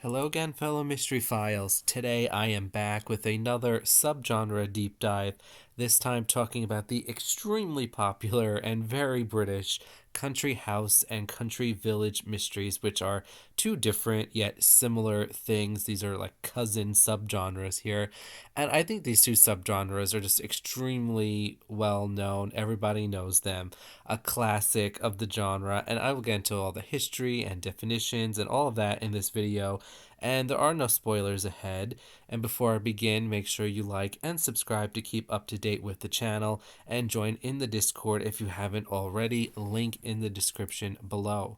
Hello again, fellow Mystery Files. Today I am back with another subgenre deep dive, this time talking about the extremely popular and very British country house and country village mysteries, which are two different yet similar things. These are like cousin subgenres here. And I think these two subgenres are just extremely well known. Everybody knows them. A classic of the genre. And I will get into all the history and definitions and all of that in this video, and there are no spoilers ahead. And before I begin, make sure you like and subscribe to keep up to date with the channel, and join in the Discord if you haven't already. Link in the description below.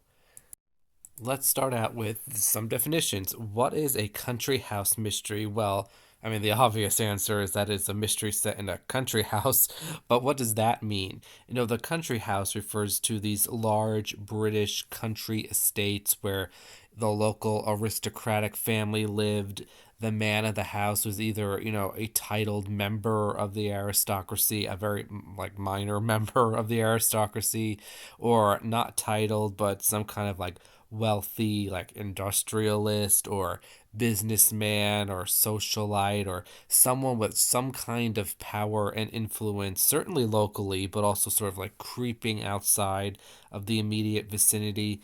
Let's start out with some definitions. What is a country house mystery? Well, I mean, the obvious answer is that it's a mystery set in a country house, but what does that mean? The country house refers to these large British country estates where the local aristocratic family lived. The man of the house was either, a titled member of the aristocracy, a very like minor member of the aristocracy, or not titled, but some kind of like wealthy like industrialist or businessman or socialite or someone with some kind of power and influence, certainly locally, but also sort of like creeping outside of the immediate vicinity.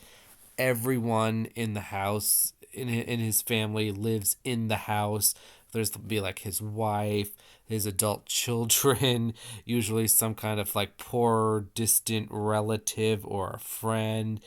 Everyone in the house, in his family, lives in the house. There's be like his wife, his adult children, usually some kind of like poor distant relative or a friend.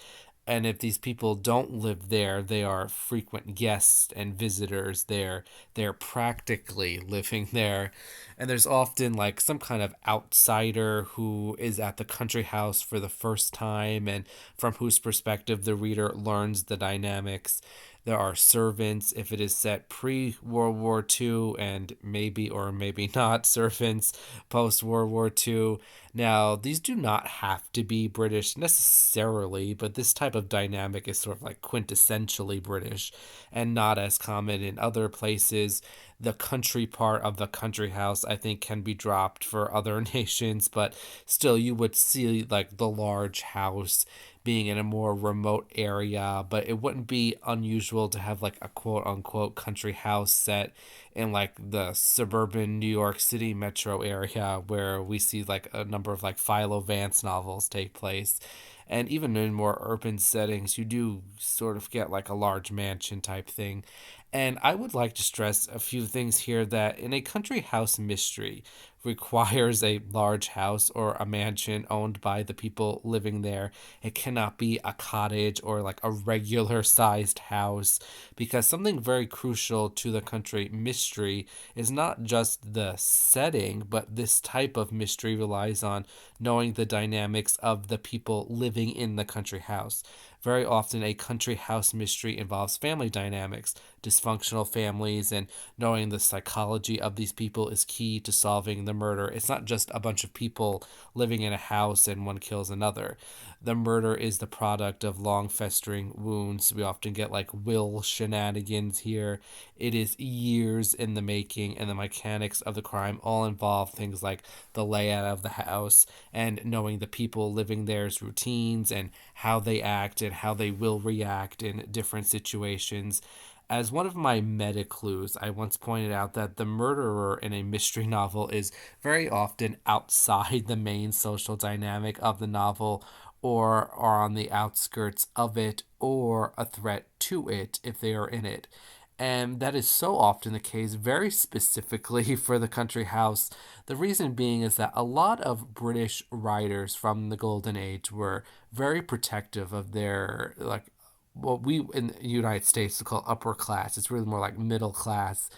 And if these people don't live there, they are frequent guests and visitors there. They're practically living there. And there's often like some kind of outsider who is at the country house for the first time, and from whose perspective the reader learns the dynamics. There are servants if it is set pre World War II, and maybe or maybe not servants post World War II. Now, these do not have to be British necessarily, but this type of dynamic is sort of like quintessentially British and not as common in other places. The country part of the country house, I think, can be dropped for other nations, but still, you would see like the large house being in a more remote area, but it wouldn't be unusual to have like a quote unquote country house set in like the suburban New York City metro area where we see like a number of like Philo Vance novels take place. And even in more urban settings, you do sort of get like a large mansion type thing. And I would like to stress a few things here that in a country house mystery requires a large house or a mansion owned by the people living there. It cannot be a cottage or like a regular sized house, because something very crucial to the country mystery is not just the setting, but this type of mystery relies on knowing the dynamics of the people living in the country house. Very often, a country house mystery involves family dynamics, dysfunctional families, and knowing the psychology of these people is key to solving the murder. It's not just a bunch of people living in a house and one kills another. The murder is the product of long festering wounds. We often get like will shenanigans here. It is years in the making, and the mechanics of the crime all involve things like the layout of the house and knowing the people living there's routines and how they act and how they will react in different situations. As one of my meta clues, I once pointed out that the murderer in a mystery novel is very often outside the main social dynamic of the novel, or are on the outskirts of it, or a threat to it if they are in it. And that is so often the case, very specifically for the country house. The reason being is that a lot of British writers from the Golden Age were very protective of their, like, what we in the United States call upper class. It's really more like middle class,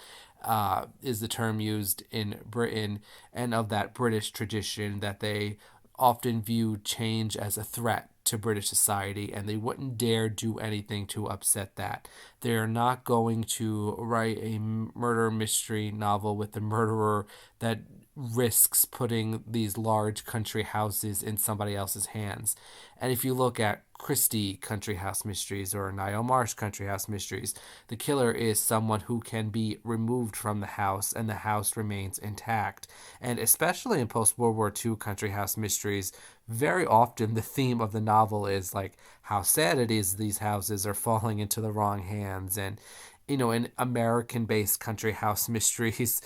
is the term used in Britain, and of that British tradition that they often viewed change as a threat to British society, and they wouldn't dare do anything to upset that. They're not going to write a murder mystery novel with the murderer that risks putting these large country houses in somebody else's hands. And if you look at Christie Country House Mysteries or Niall Marsh Country House Mysteries, the killer is someone who can be removed from the house and the house remains intact. And especially in post World War II Country House Mysteries, very often the theme of the novel is like how sad it is these houses are falling into the wrong hands. And in American based country house mysteries,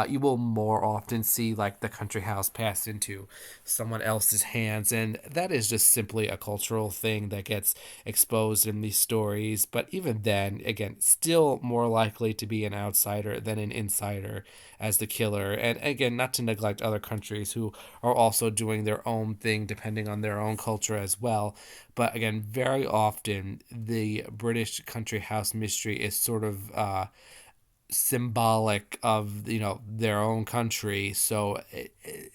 you will more often see like the country house pass into someone else's hands. And that is just simply a cultural thing that gets exposed in these stories. But even then, again, still more likely to be an outsider than an insider as the killer. And again, not to neglect other countries who are also doing their own thing depending on their own culture as well. But again, very often the British country house mystery is sort of symbolic of their own country. So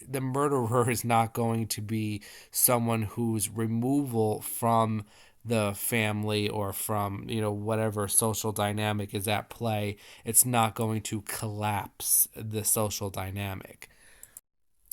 the murderer is not going to be someone whose removal from the family or from whatever social dynamic is at play, it's not going to collapse the social dynamic.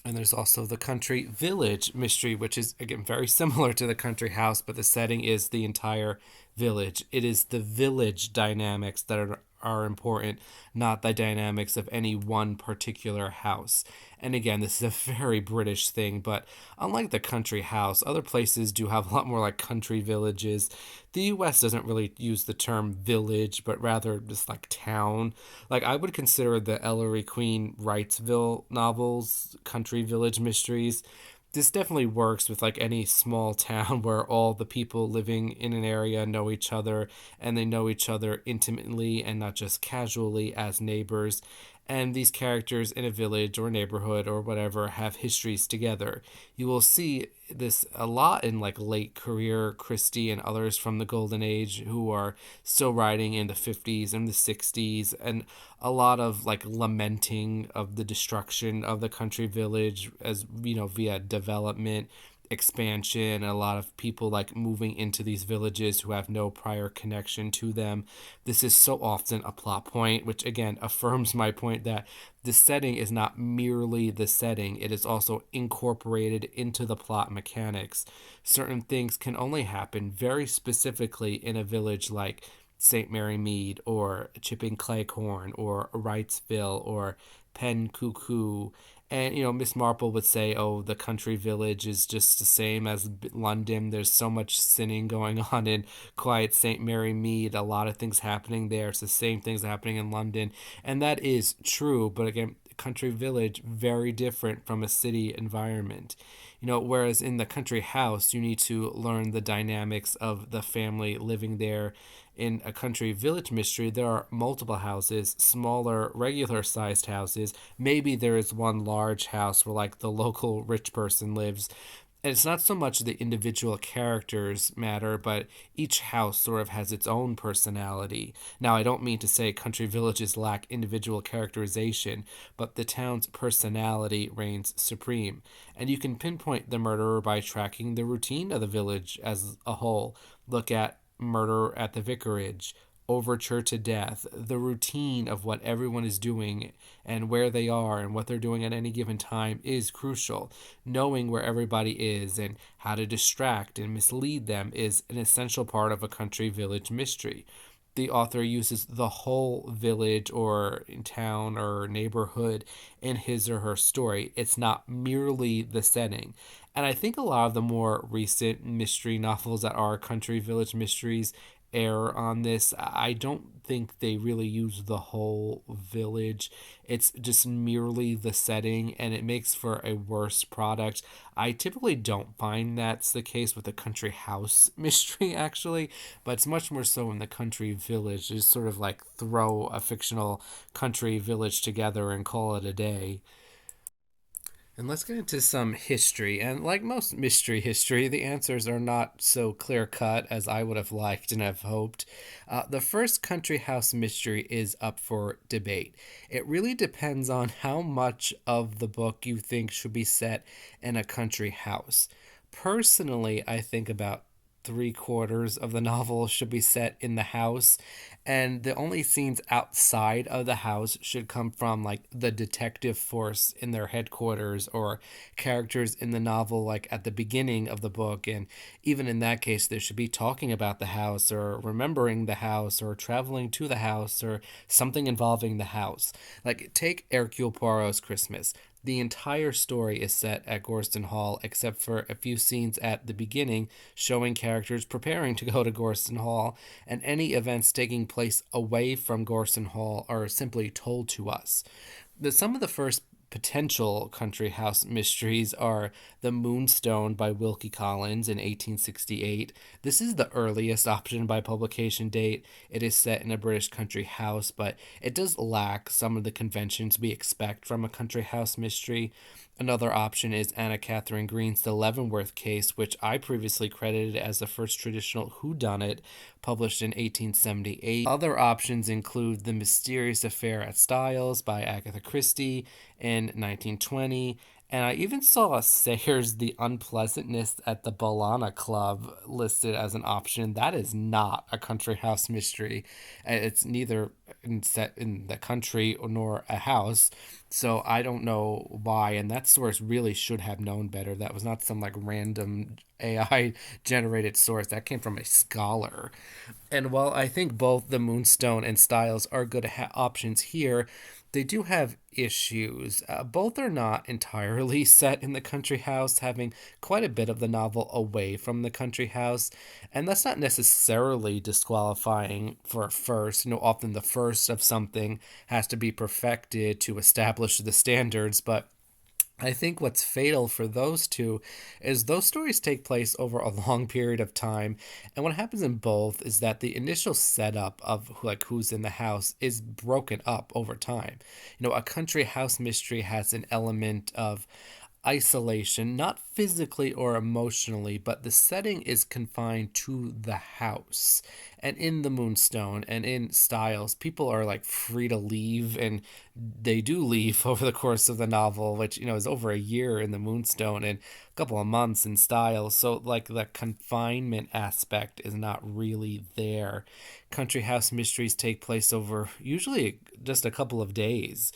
And there's also the country village mystery, which is, again, very similar to the country house, but the setting is the entire village. It is the village dynamics that are important, not the dynamics of any one particular house. And again, this is a very British thing, but unlike the country house, other places do have a lot more like country villages. The US doesn't really use the term village, but rather just like town. Like I would consider the Ellery Queen Wrightsville novels country village mysteries. This definitely works with like any small town where all the people living in an area know each other and they know each other intimately and not just casually as neighbors. And these characters in a village or neighborhood or whatever have histories together. You will see this a lot in like late career Christie and others from the Golden Age who are still writing in the 50s and the 60s, and a lot of like lamenting of the destruction of the country village as via development, expansion, a lot of people like moving into these villages who have no prior connection to them. This is so often a plot point, which again affirms my point that the setting is not merely the setting, it is also incorporated into the plot mechanics. Certain things can only happen very specifically in a village like St. Mary Mead or Chipping Cleghorn or Wrightsville or Pen Cuckoo. And Miss Marple would say, "Oh, the country village is just the same as London. There's so much sinning going on in quiet St. Mary Mead. A lot of things happening there. It's the same things happening in London," and that is true. But again, country village very different from a city environment. Whereas in the country house, you need to learn the dynamics of the family living there. In a country village mystery, there are multiple houses, smaller, regular sized houses. Maybe there is one large house where, like, the local rich person lives. And it's not so much the individual characters matter, but each house sort of has its own personality. Now, I don't mean to say country villages lack individual characterization, but the town's personality reigns supreme. And you can pinpoint the murderer by tracking the routine of the village as a whole. Look at Murder at the Vicarage, Overture to Death, the routine of what everyone is doing and where they are and what they're doing at any given time is crucial. Knowing where everybody is and how to distract and mislead them is an essential part of a country village mystery. The author uses the whole village or town or neighborhood in his or her story. It's not merely the setting. And I think a lot of the more recent mystery novels that are country village mysteries err on this. I don't think they really use the whole village. It's just merely the setting, and it makes for a worse product. I typically don't find that's the case with the country house mystery, actually, but it's much more so in the country village. Just sort of like throw a fictional country village together and call it a day. And let's get into some history. And like most mystery history, the answers are not so clear cut as I would have liked and have hoped. The first country house mystery is up for debate. It really depends on how much of the book you think should be set in a country house. Personally, I think about three-quarters of the novel should be set in the house, and the only scenes outside of the house should come from like the detective force in their headquarters or characters in the novel like at the beginning of the book. And even in that case, they should be talking about the house or remembering the house or traveling to the house or something involving the house. Like take Hercule Poirot's Christmas. The entire story is set at Gorston Hall, except for a few scenes at the beginning showing characters preparing to go to Gorston Hall, and any events taking place away from Gorston Hall are simply told to us. Some of the first potential country house mysteries are The Moonstone by Wilkie Collins in 1868. This is the earliest option by publication date. It is set in a British country house, but it does lack some of the conventions we expect from a country house mystery. Another option is Anna Catherine Green's The Leavenworth Case, which I previously credited as the first traditional whodunit, published in 1878. Other options include The Mysterious Affair at Styles by Agatha Christie in 1920, and I even saw Sayers' The Unpleasantness at the Balana Club listed as an option. That is not a country house mystery. It's neither set in the country nor a house. So I don't know why. And that source really should have known better. That was not some like random AI generated source. That came from a scholar. And while I think both the Moonstone and Styles are good options here, they do have issues. Both are not entirely set in the country house, having quite a bit of the novel away from the country house. And that's not necessarily disqualifying for a first. Often the first of something has to be perfected to establish the standards, but I think what's fatal for those two is those stories take place over a long period of time, and what happens in both is that the initial setup of like who's in the house is broken up over time. A country house mystery has an element of isolation, not physically or emotionally, but the setting is confined to the house. And in the Moonstone and in Styles, people are like free to leave, and they do leave over the course of the novel, which is over a year in the Moonstone and a couple of months in Styles. So like the confinement aspect is not really there. Country house mysteries take place over usually just a couple of days,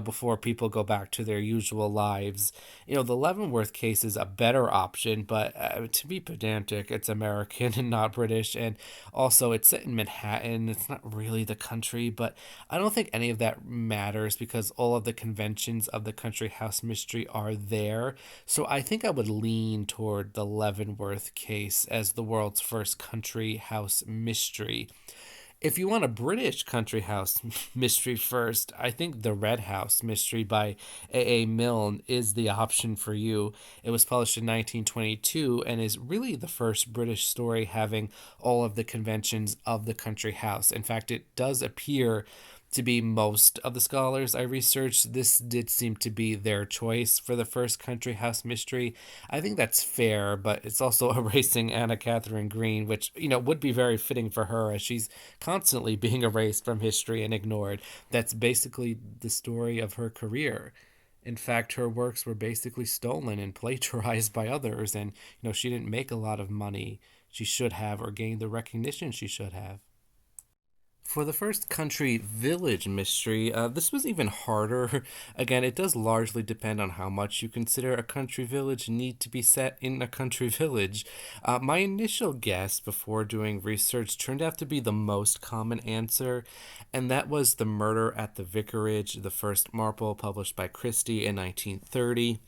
before people go back to their usual lives. The Leavenworth case is a better option, but to be pedantic, it's American and not British. And also, it's set in Manhattan. It's not really the country, but I don't think any of that matters because all of the conventions of the country house mystery are there. So I think I would lean toward the Leavenworth case as the world's first country house mystery. If you want a British country house mystery first, I think The Red House Mystery by A. A. Milne is the option for you. It was published in 1922 and is really the first British story having all of the conventions of the country house. In fact, it does appear to be most of the scholars I researched. This did seem to be their choice for the first country house mystery. I think that's fair, but it's also erasing Anna Catherine Green, which, would be very fitting for her as she's constantly being erased from history and ignored. That's basically the story of her career. In fact, her works were basically stolen and plagiarized by others, and, she didn't make a lot of money she should have or gain the recognition she should have. For the first country village mystery, this was even harder. Again, it does largely depend on how much you consider a country village need to be set in a country village. My initial guess before doing research turned out to be the most common answer, and that was The Murder at the Vicarage, the first Marple published by Christie in 1930.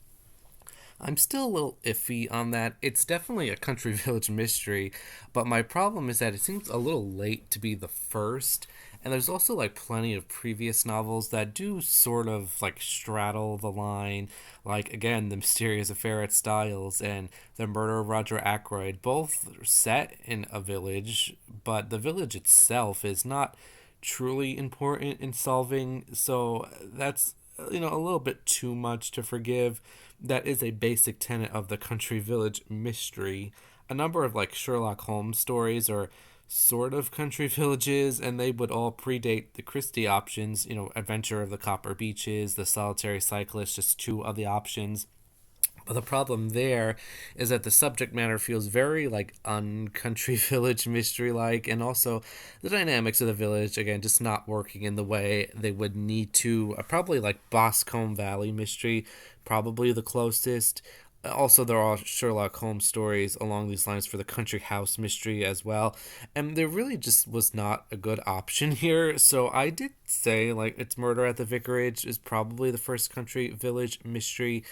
I'm still a little iffy on that. It's definitely a country village mystery, but my problem is that it seems a little late to be the first. And there's also like plenty of previous novels that do sort of like straddle the line, like again, The Mysterious Affair at Styles and The Murder of Roger Ackroyd, both set in a village, but the village itself is not truly important in solving. So that's a little bit too much to forgive. That is a basic tenet of the country village mystery. A number of like Sherlock Holmes stories are sort of country villages, and they would all predate the Christie options. Adventure of the Copper Beaches, The Solitary Cyclist, just two of the options. But the problem there is that the subject matter feels very like uncountry village mystery like, and also the dynamics of the village again just not working in the way they would need to. Probably like Boscombe Valley mystery, probably the closest. Also, there are Sherlock Holmes stories along these lines for the country house mystery as well, and there really just was not a good option here. So I did say like it's Murder at the Vicarage is probably the first country village mystery,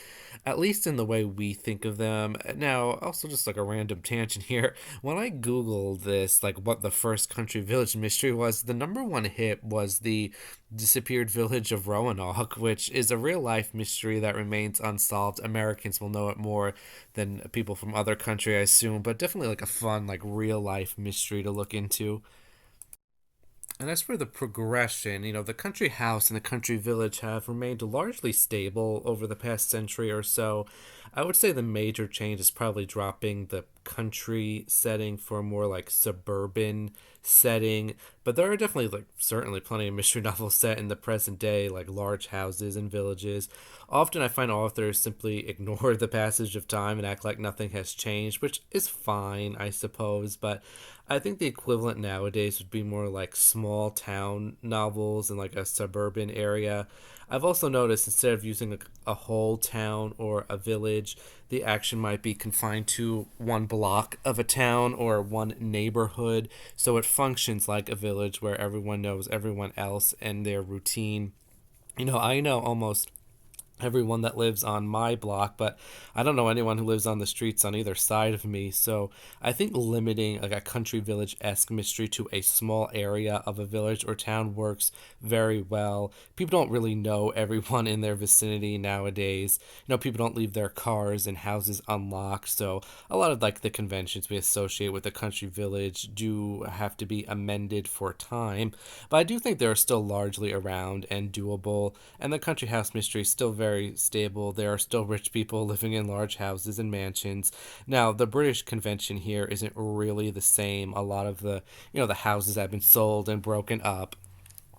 at least in the way we think of them. Now, also just like a random tangent here, when I googled this, like what the first country village mystery was, the number one hit was the disappeared village of Roanoke, which is a real life mystery that remains unsolved. Americans will know it more than people from other country, I assume, but definitely like a fun, like real life mystery to look into. And as for the progression, the country house and the country village have remained largely stable over the past century or so. I would say the major change is probably dropping the country setting for a more like suburban setting. But there are definitely like certainly plenty of mystery novels set in the present day, like large houses and villages. Often I find authors simply ignore the passage of time and act like nothing has changed, which is fine, I suppose, but I think the equivalent nowadays would be more like small town novels in like a suburban area. I've also noticed instead of using a whole town or a village, the action might be confined to one block of a town or one neighborhood, so it functions like a village where everyone knows everyone else and their routine. I know almost everyone that lives on my block, but I don't know anyone who lives on the streets on either side of me. So I think limiting like a country village esque mystery to a small area of a village or town works very well. People don't really know everyone in their vicinity nowadays. People don't leave their cars and houses unlocked. So a lot of like the conventions we associate with a country village do have to be amended for time. But I do think they're still largely around and doable. And the country house mystery is still very stable. There are still rich people living in large houses and mansions. Now, the British convention here isn't really the same. A lot of the houses have been sold and broken up.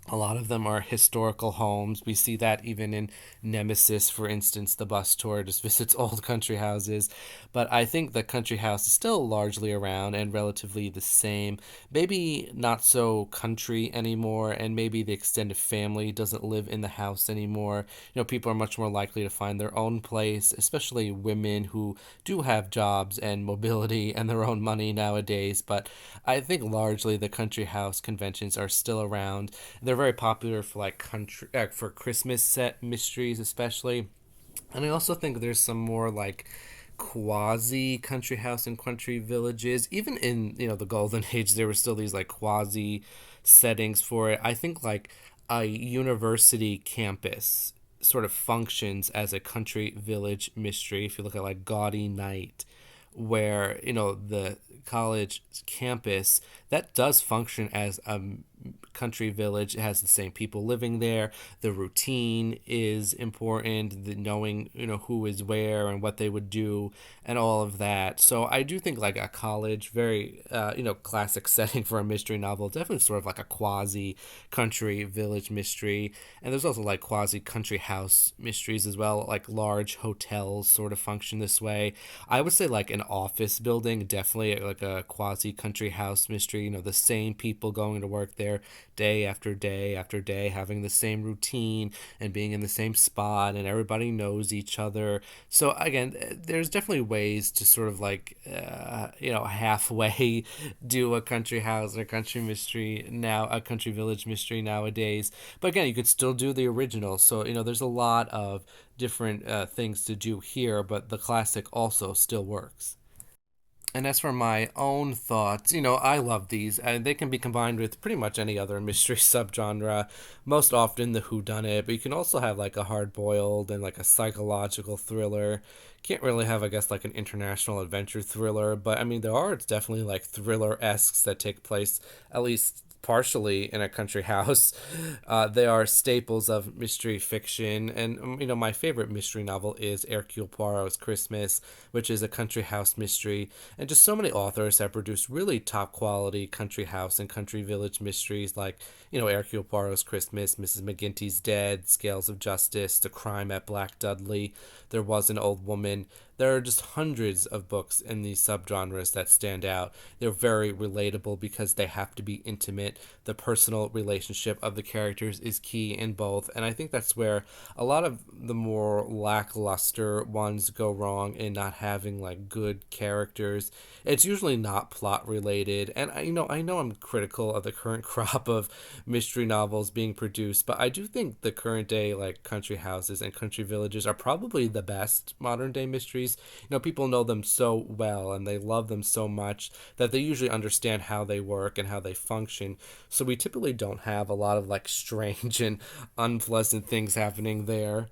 A lot of them are historical homes. We see that even in Nemesis, for instance, the bus tour just visits old country houses. But I think the country house is still largely around and relatively the same. Maybe not so country anymore, and maybe the extended family doesn't live in the house anymore. People are much more likely to find their own place, especially women who do have jobs and mobility and their own money nowadays. But I think largely the country house conventions are still around. They're very popular for like country for Christmas set mysteries, especially. And I also think there's some more like quasi country house and country villages. Even in the golden age, there were still these like quasi settings for it. I think like a university campus sort of functions as a country village mystery. If you look at like Gaudy Night, where the college campus that does function as a country village. It has the same people living there. The routine is important, the knowing who is where and what they would do and all of that. So I do think like a college, very classic setting for a mystery novel. Definitely sort of like a quasi country village mystery. And there's also like quasi country house mysteries as well. Like large hotels sort of function this way. I would say like an office building, definitely like a quasi country house mystery. The same people going to work there day after day after day, having the same routine and being in the same spot, and everybody knows each other. So again, there's definitely ways to sort of like halfway do a country house or a country mystery now, a country village mystery nowadays. But again, you could still do the original. So there's a lot of different things to do here, but the classic also still works. And as for my own thoughts, I love these, and they can be combined with pretty much any other mystery subgenre. Most often the whodunit, but you can also have like a hard-boiled and like a psychological thriller. Can't really have, I guess, like an international adventure thriller, but I mean there are definitely like thriller esques that take place at least partially in a country house. They are staples of mystery fiction, and my favorite mystery novel is Hercule Poirot's Christmas, which is a country house mystery, and just so many authors have produced really top quality country house and country village mysteries like Hercule Poirot's Christmas, Mrs. McGinty's Dead, Scales of Justice, The Crime at Black Dudley, There Was an Old Woman. There are just hundreds of books in these subgenres that stand out. They're very relatable because they have to be intimate. The personal relationship of the characters is key in both, and I think that's where a lot of the more lackluster ones go wrong in not having like good characters. It's usually not plot related, and I know I'm critical of the current crop of mystery novels being produced, but I do think the current day like country houses and country villages are probably the best modern day mysteries. People know them so well and they love them so much that they usually understand how they work and how they function. So we typically don't have a lot of like strange and unpleasant things happening there.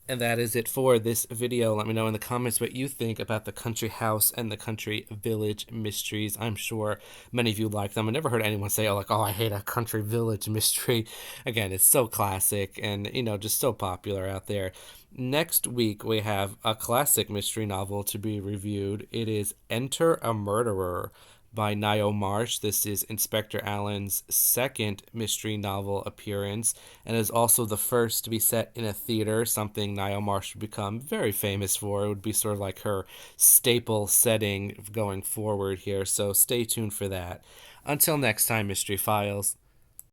And that is it for this video. Let me know in the comments what you think about the country house and the country village mysteries. I'm sure many of you like them. I never heard anyone say, oh, I hate a country village mystery. Again, it's so classic and, just so popular out there. Next week, we have a classic mystery novel to be reviewed. It is Enter a Murderer by Nio Marsh. This is Inspector Allen's second mystery novel appearance and is also the first to be set in a theater, something Nio Marsh would become very famous for. It would be sort of like her staple setting going forward here, so stay tuned for that. Until next time, Mystery Files.